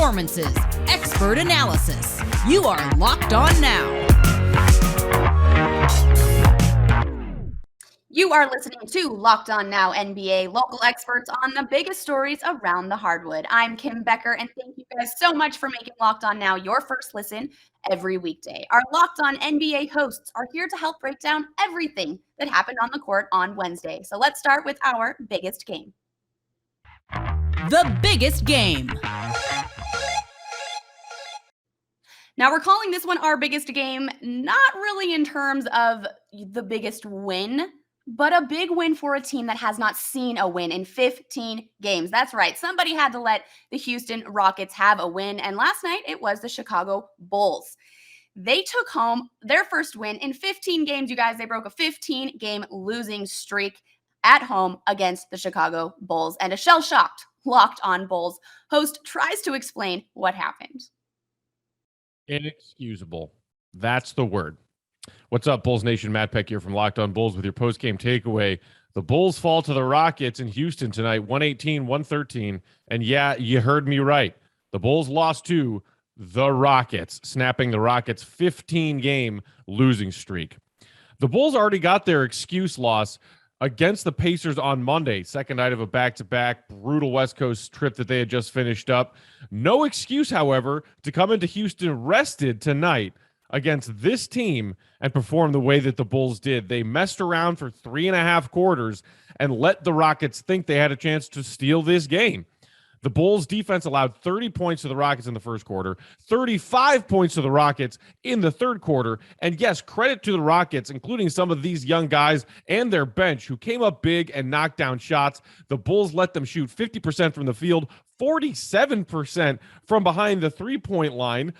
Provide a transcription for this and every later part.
performances, expert analysis. You are Locked On Now. You are listening to Locked On Now NBA, local experts on the biggest stories around the hardwood. I'm Kim Becker, and thank you guys so much for making Locked On Now your first listen every weekday. Our Locked On NBA hosts are here to help break down everything that happened on the court on Wednesday. So let's start with our biggest game. The biggest game. Now, we're calling this one our biggest game, not really in terms of the biggest win, but a big win for a team that has not seen a win in 15 games. That's right. Somebody had to let the Houston Rockets have a win. And last night, it was the Chicago Bulls. They took home their first win in 15 games, you guys. They broke a 15-game losing streak at home against the Chicago Bulls. And a shell-shocked Locked On Bulls host tries to explain what happened. Inexcusable. That's the word. What's up, Bulls Nation? Matt Peck here from Locked On Bulls with your post-game takeaway. The Bulls fall to the Rockets in Houston tonight, 118-113. And yeah, you heard me right. The Bulls lost to the Rockets, snapping the Rockets' 15-game losing streak. The Bulls already got their excuse loss against the Pacers on Monday, second night of a back-to-back brutal West Coast trip that they had just finished up. No excuse, however, to come into Houston rested tonight against this team and perform the way that the Bulls did. They messed around for 3.5 quarters and let the Rockets think they had a chance to steal this game. The Bulls defense allowed 30 points to the Rockets in the first quarter, 35 points to the Rockets in the third quarter. And yes, credit to the Rockets, including some of these young guys and their bench who came up big and knocked down shots. The Bulls let them shoot 50% from the field, 47% from behind the three-point line.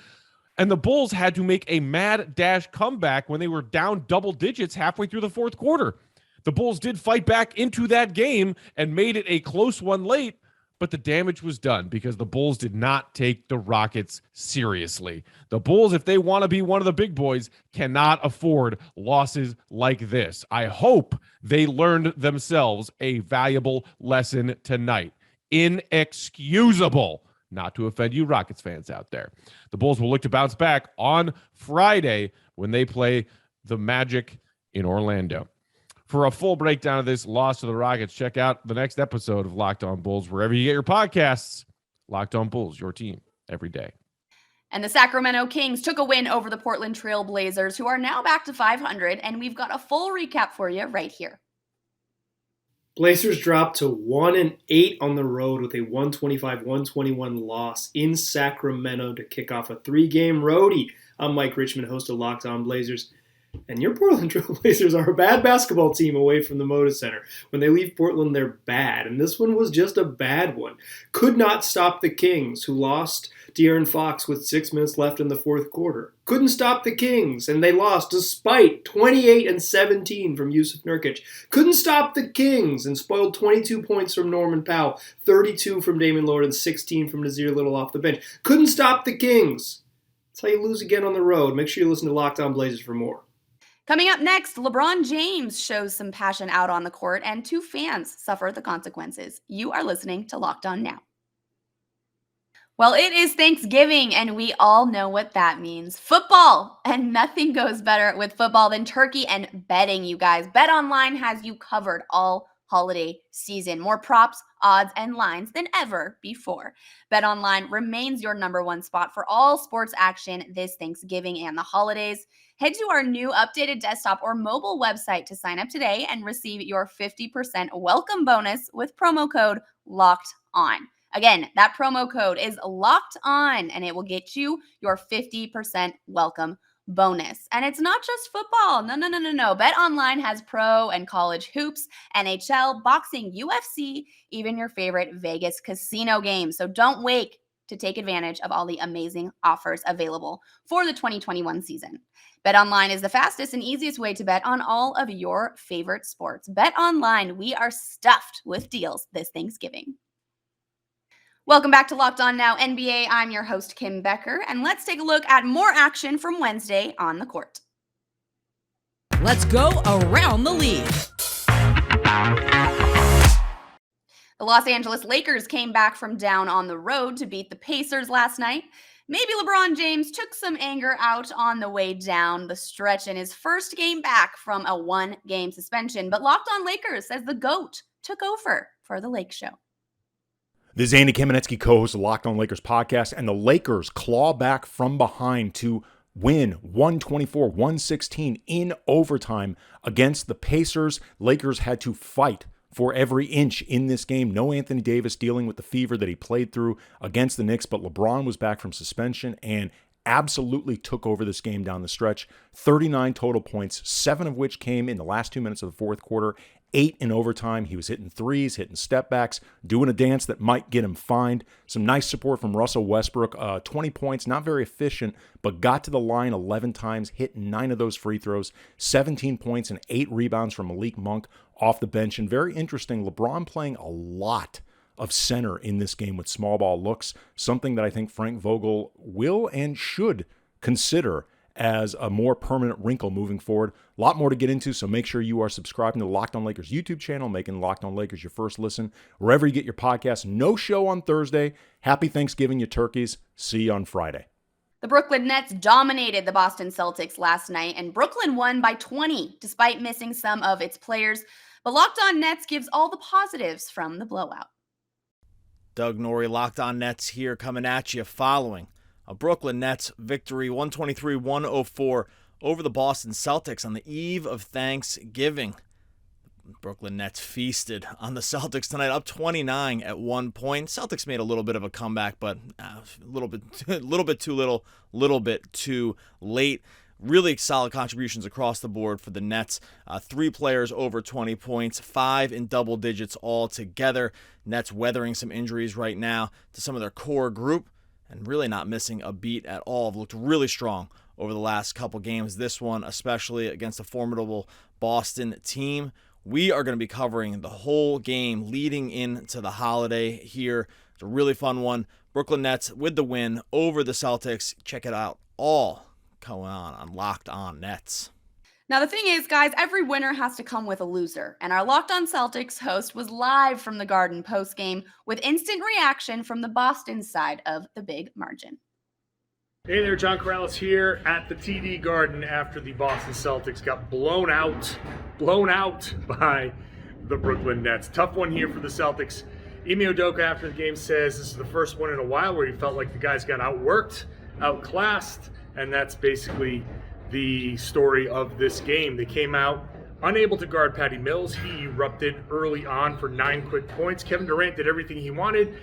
And the Bulls had to make a mad dash comeback when they were down double digits halfway through the fourth quarter. The Bulls did fight back into that game and made it a close one late, but the damage was done because the Bulls did not take the Rockets seriously. The Bulls, if they want to be one of the big boys, cannot afford losses like this. I hope they learned themselves a valuable lesson tonight. Inexcusable. Not to offend you Rockets fans out there. The Bulls will look to bounce back on Friday when they play the Magic in Orlando. For a full breakdown of this loss to the Rockets, check out the next episode of Locked On Bulls, wherever you get your podcasts. Locked On Bulls, your team every day. And the Sacramento Kings took a win over the Portland Trail Blazers, who are now back to 500, and we've got a full recap for you right here. Blazers dropped to 1-8 on the road with a 125-121 loss in Sacramento to kick off a 3-game roadie. I'm Mike Richmond, host of Locked On Blazers. And your Portland Trail Blazers are a bad basketball team away from the Moda Center. When they leave Portland, they're bad. And this one was just a bad one. Could not stop the Kings, who lost De'Aaron Fox with 6 minutes left in the fourth quarter. Couldn't stop the Kings, and they lost despite 28-17 from Yusuf Nurkic. Couldn't stop the Kings, and spoiled 22 points from Norman Powell, 32 from Damian Lillard, and 16 from Nazir Little off the bench. Couldn't stop the Kings. That's how you lose again on the road. Make sure you listen to Locked On Blazers for more. Coming up next, LeBron James shows some passion out on the court, and 2 fans suffer the consequences. You are listening to Locked On Now. Well, it is Thanksgiving, and we all know what that means. Football, and nothing goes better with football than turkey and betting, you guys. BetOnline has you covered all holiday season. More props, odds, and lines than ever before. BetOnline remains your #1 spot for all sports action this Thanksgiving and the holidays. Head to our new updated desktop or mobile website to sign up today and receive your 50% welcome bonus with promo code LOCKEDON. Again, that promo code is Locked On, and it will get you your 50% welcome bonus. And it's not just football. No. BetOnline has pro and college hoops, NHL, boxing, UFC, even your favorite Vegas casino games. So don't wait to take advantage of all the amazing offers available for the 2021 season. BetOnline is the fastest and easiest way to bet on all of your favorite sports. BetOnline, we are stuffed with deals this Thanksgiving. Welcome back to Locked On Now NBA. I'm your host, Kim Becker, and let's take a look at more action from Wednesday on the court. Let's go around the league. The Los Angeles Lakers came back from down on the road to beat the Pacers last night. Maybe LeBron James took some anger out on the way down the stretch in his first game back from a 1-game suspension, but Locked On Lakers says the GOAT took over for the Lake Show. This is Andy Kamenetsky, co-host of Locked On Lakers podcast, and the Lakers claw back from behind to win 124-116 in overtime against the Pacers. Lakers had to fight for every inch in this game. No Anthony Davis dealing with the fever that he played through against the Knicks, but LeBron was back from suspension and absolutely took over this game down the stretch. 39 total points, 7 of which came in the last 2 minutes of the fourth quarter, 8 in overtime. He was hitting threes, hitting step backs, doing a dance that might get him fined. Some nice support from Russell Westbrook. 20 points, not very efficient, but got to the line 11 times, hit 9 of those free throws, 17 points and 8 rebounds from Malik Monk off the bench. And very interesting, LeBron playing a lot of center in this game with small ball looks, something that I think Frank Vogel will and should consider as a more permanent wrinkle moving forward. A lot more to get into, so make sure you are subscribing to the Locked On Lakers YouTube channel, making Locked On Lakers your first listen, wherever you get your podcasts. No show on Thursday. Happy Thanksgiving, you turkeys. See you on Friday. The Brooklyn Nets dominated the Boston Celtics last night, and Brooklyn won by 20, despite missing some of its players. But Locked On Nets gives all the positives from the blowout. Doug Norrie, Locked On Nets here, coming at you following a Brooklyn Nets victory, 123-104 over the Boston Celtics on the eve of Thanksgiving. Brooklyn Nets feasted on the Celtics tonight, up 29 at one point. Celtics made a little bit of a comeback, but a little bit too little, little bit too late. Really solid contributions across the board for the Nets. 3 players over 20 points, 5 in double digits altogether. Nets weathering some injuries right now to some of their core group and really not missing a beat at all. Have looked really strong over the last couple games. This one especially against a formidable Boston team. We are going to be covering the whole game leading into the holiday here. It's a really fun one. Brooklyn Nets with the win over the Celtics. Check it out all going on Locked On Nets. Now, the thing is, guys, every winner has to come with a loser. And our Locked On Celtics host was live from the Garden postgame with instant reaction from the Boston side of the big margin. Hey there, John Corrales here at the TD Garden after the Boston Celtics got blown out by the Brooklyn Nets. Tough one here for the Celtics. Ime Udoka after the game says this is the first one in a while where he felt like the guys got outworked, outclassed, and that's basically the story of this game. They came out unable to guard Patty Mills. He erupted early on for 9 quick points. Kevin Durant did everything he wanted.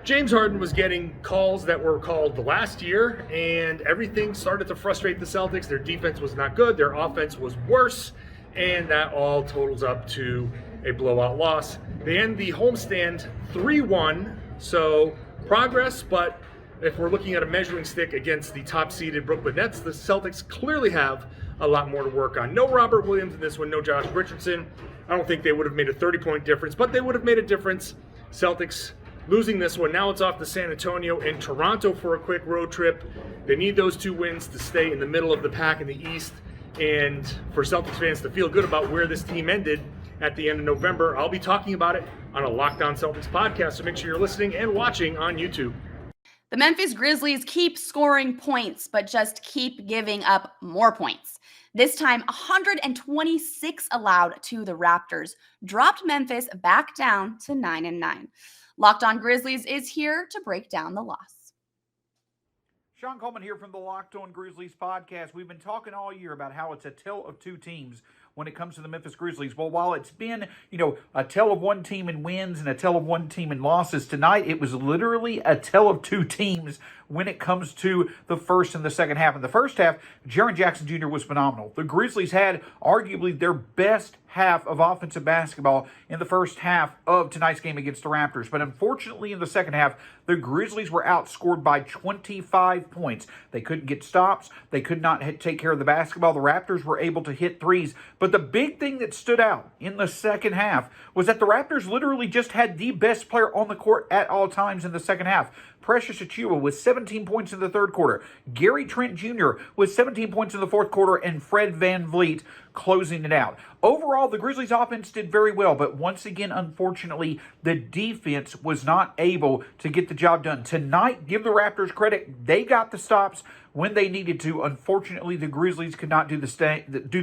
James Harden was getting calls that were called the last year, and everything started to frustrate the Celtics. Their defense was not good. Their offense was worse, and that all totals up to a blowout loss. They end the homestand 3-1, so progress, but if we're looking at a measuring stick against the top-seeded Brooklyn Nets, the Celtics clearly have a lot more to work on. No Robert Williams in this one, no Josh Richardson. I don't think they would have made a 30-point difference, but they would have made a difference. Celtics losing this one. Now it's off to San Antonio and Toronto for a quick road trip. They need those 2 wins to stay in the middle of the pack in the East, and for Celtics fans to feel good about where this team ended at the end of November. I'll be talking about it on a Locked On Celtics podcast, so make sure you're listening and watching on YouTube. The Memphis Grizzlies keep scoring points, but just keep giving up more points. This time, 126 allowed to the Raptors, dropped Memphis back down to 9-9. Locked On Grizzlies is here to break down the loss. Sean Coleman here from the Locked On Grizzlies podcast. We've been talking all year about how it's a tale of 2 teams when it comes to the Memphis Grizzlies. Well, while it's been, a tale of 1 team in wins and a tale of 1 team in losses, tonight it was literally a tale of 2 teams when it comes to the first and the second half. In the first half, Jaren Jackson Jr. was phenomenal. The Grizzlies had arguably their best half of offensive basketball in the first half of tonight's game against the Raptors. But unfortunately, in the second half, the Grizzlies were outscored by 25 points. They couldn't get stops. They could not take care of the basketball. The Raptors were able to hit threes. But the big thing that stood out in the second half was that the Raptors literally just had the best player on the court at all times in the second half. Precious Achiuwa with 17 points in the third quarter. Gary Trent Jr. with 17 points in the fourth quarter, and Fred VanVleet closing it out. Overall, the Grizzlies offense did very well, but once again, unfortunately, the defense was not able to get the job done. Tonight, give the Raptors credit. They got the stops when they needed to. Unfortunately, the Grizzlies could not do the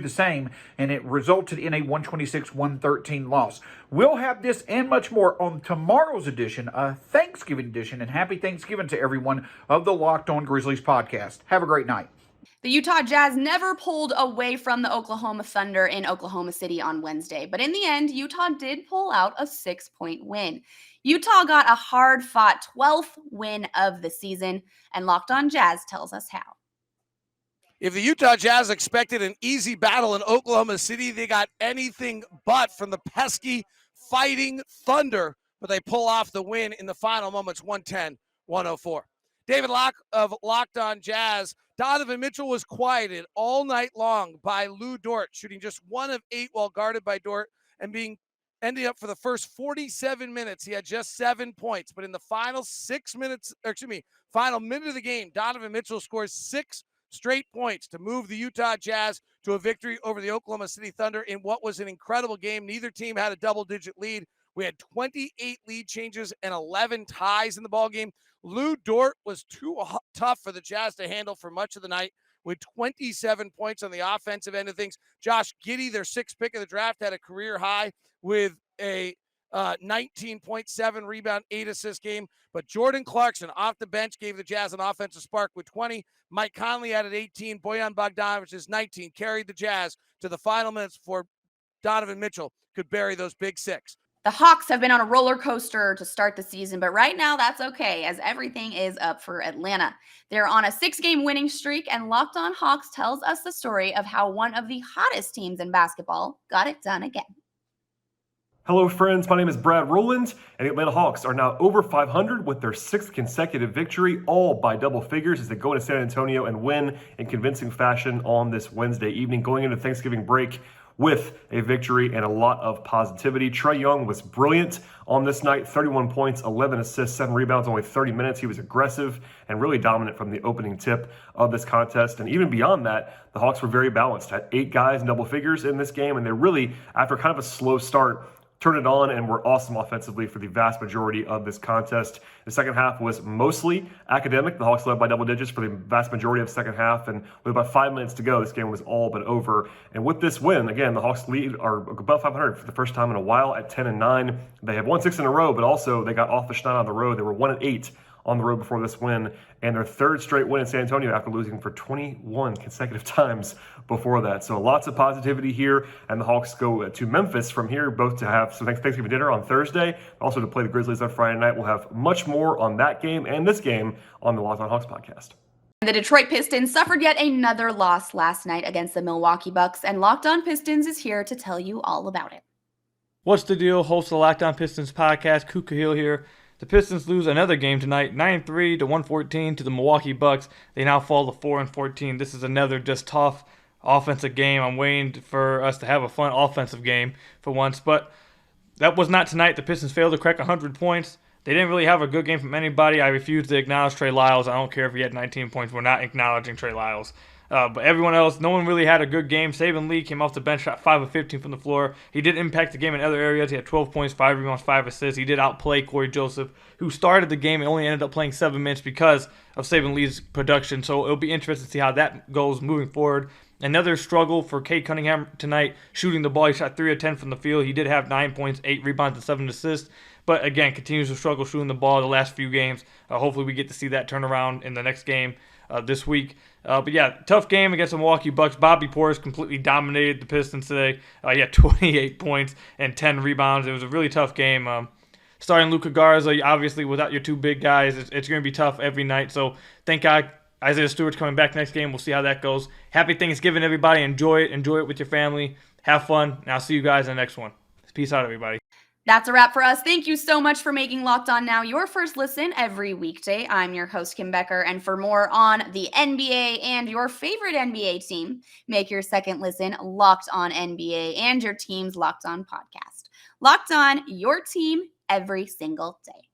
same, and it resulted in a 126-113 loss. We'll have this and much more on tomorrow's edition, a Thanksgiving edition, and happy Thanksgiving to everyone of the Locked On Grizzlies podcast. Have a great night. The Utah Jazz never pulled away from the Oklahoma Thunder in Oklahoma City on Wednesday, but in the end, Utah did pull out a 6-point win. Utah got a hard-fought 12th win of the season, and Locked On Jazz tells us how. If the Utah Jazz expected an easy battle in Oklahoma City, they got anything but from the pesky, fighting Thunder, but they pull off the win in the final moments, 110-104. David Locke of Locked On Jazz. Donovan Mitchell was quieted all night long by Lou Dort, shooting just 1 of 8 while guarded by Dort and ending up for the first 47 minutes. He had just 7 points, but in the final final minute of the game, Donovan Mitchell scores 6 straight points to move the Utah Jazz to a victory over the Oklahoma City Thunder in what was an incredible game. Neither team had a double-digit lead. We had 28 lead changes and 11 ties in the ballgame. Lou Dort was too tough for the Jazz to handle for much of the night with 27 points on the offensive end of things. Josh Giddey, their 6th pick of the draft, had a career high with a 19.7 rebound, 8 assist game. But Jordan Clarkson off the bench gave the Jazz an offensive spark with 20. Mike Conley added 18. Bojan Bogdanović's 19 carried the Jazz to the final minutes before Donovan Mitchell could bury those big 6. The Hawks have been on a roller coaster to start the season, but right now that's okay as everything is up for Atlanta. They're on a 6-game winning streak, and Locked On Hawks tells us the story of how one of the hottest teams in basketball got it done again. Hello friends, my name is Brad Rowland, and the Atlanta Hawks are now over 500 with their 6th consecutive victory, all by double figures as they go into San Antonio and win in convincing fashion on this Wednesday evening, going into Thanksgiving break with a victory and a lot of positivity. Trae Young was brilliant on this night, 31 points, 11 assists, 7 rebounds, only 30 minutes. He was aggressive and really dominant from the opening tip of this contest. And even beyond that, the Hawks were very balanced. Had 8 guys in double figures in this game, and they really, after kind of a slow start, turned it on and were awesome offensively for the vast majority of this contest. The second half was mostly academic. The Hawks led by double digits for the vast majority of the second half, and with about 5 minutes to go, this game was all but over. And with this win, again, the Hawks lead are above 500 for the first time in a while at 10-9. They have won 6 in a row, but also they got off the schneid on the road. They were 1-8 on the road before this win, and their 3rd straight win in San Antonio after losing for 21 consecutive times before that. So lots of positivity here, and the Hawks go to Memphis from here, both to have some Thanksgiving dinner on Thursday, also to play the Grizzlies on Friday night. We'll have much more on that game and this game on the Locked On Hawks podcast. The Detroit Pistons suffered yet another loss last night against the Milwaukee Bucks, and Locked On Pistons is here to tell you all about it. What's the deal? Host of the Locked On Pistons podcast, Kuka Hill here. The Pistons lose another game tonight, 93-114 to the Milwaukee Bucks. They now fall to 4-14. This is another just tough offensive game. I'm waiting for us to have a fun offensive game for once, but that was not tonight. The Pistons failed to crack 100 points. They didn't really have a good game from anybody. I refuse to acknowledge Trey Lyles. I don't care if he had 19 points. We're not acknowledging Trey Lyles. But everyone else, no one really had a good game. Saban Lee came off the bench, shot 5 of 15 from the floor. He did impact the game in other areas. He had 12 points, 5 rebounds, 5 assists. He did outplay Corey Joseph, who started the game and only ended up playing 7 minutes because of Saban Lee's production. So it'll be interesting to see how that goes moving forward. Another struggle for Cade Cunningham tonight, shooting the ball. He shot 3 of 10 from the field. He did have 9 points, 8 rebounds, and 7 assists. But again, continues to struggle shooting the ball the last few games. Hopefully we get to see that turnaround in the next game this week. But yeah, tough game against the Milwaukee Bucks. Bobby Portis completely dominated the Pistons today. He had 28 points and 10 rebounds. It was a really tough game. Starting Luka Garza, obviously without your 2 big guys, it's going to be tough every night. So thank God Isaiah Stewart's coming back next game. We'll see how that goes. Happy Thanksgiving, everybody. Enjoy it. Enjoy it with your family. Have fun. And I'll see you guys in the next one. Peace out, everybody. That's a wrap for us. Thank you so much for making Locked On Now your first listen every weekday. I'm your host, Kim Becker, and for more on the NBA and your favorite NBA team, make your second listen Locked On NBA and your team's Locked On podcast. Locked On, your team every single day.